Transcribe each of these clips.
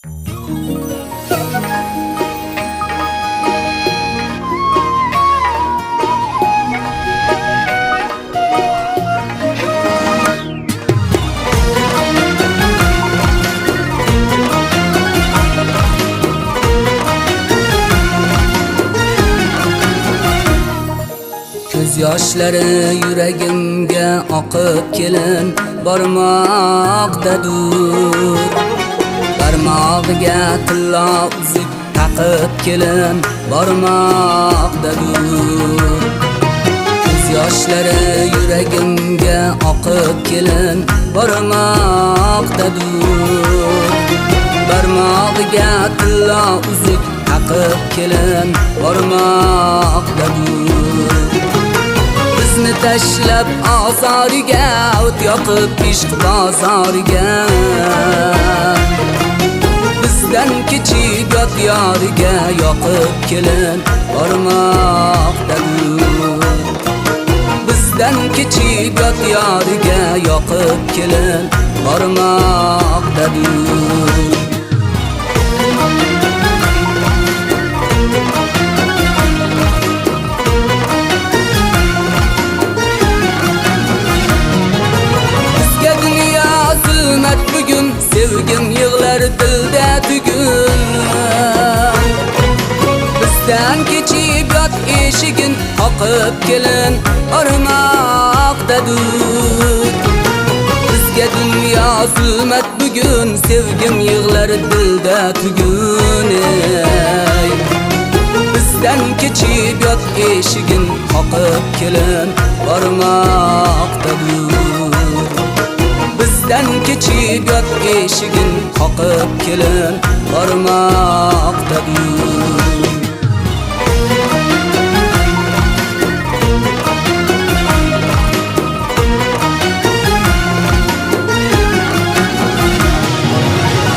Ko'z yoshlari yuragimga oqib kelin bormoqdadur. Barmog'iga tillo uzuk taqib kelin bormoqdadur. Ko'z yoshlari yuragimga oqib kelin bormoqdadur. Barmog'iga tillo uzuk taqib kelin bormoqdadur. Bizni tashlab ozoriga o't yoqib ishq bozoriga, bizdan kechib yot yoriga yoqib kelin bormoqdadur. Bizdan kechib yot yoriga yoqib kelin bormoqdadur. Bugün sevgim yığlar dilde tügün. Bizden keçip yot eşigin oqib kelin bormoqdadur. Bizga dünya zulmat bugün sevgim yığlar dilde tügün. Bizden keçip yot eşigin oqib kelin bormoqdadur. Bizden keçip yot eşigin qoqib kelin bormoqdadur.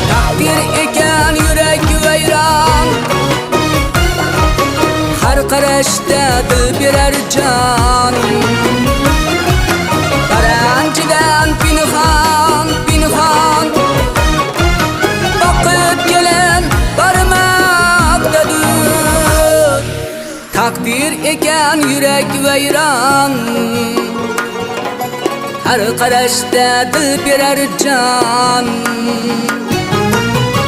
Takdir ekan yurak vayron, har qarashda dil berar jon. Qaranchidan pinhon pinhon boqib kelin bormoqdadur. Takdir ekan yurak vayron, har qarashda dil berar jon.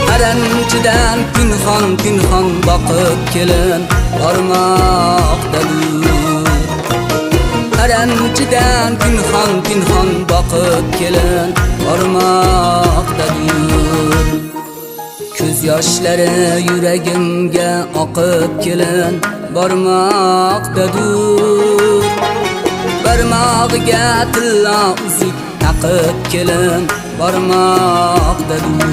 Qaranchidan pinhon pinhon boqib kelin bormoqdadur. Qaranchidan pinhon pinhon boqib kelin bormoqdadur. Ko'z yoshlari yuragimga oqib kelin bormoqdadur. Barmog'iga tillo uzuk taqib kelin bormoqdadur.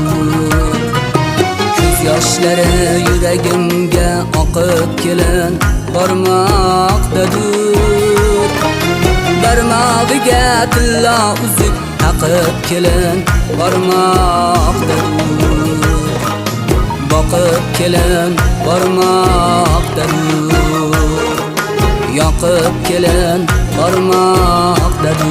Ko'z yoshlari yuragimga oqib kelin bormoqdadur. Barmog'iga tillo uzuk taqib kelin bormoqdadur. Boqib kelin bormoqdadur. Yoqib kelin bormoqdadur.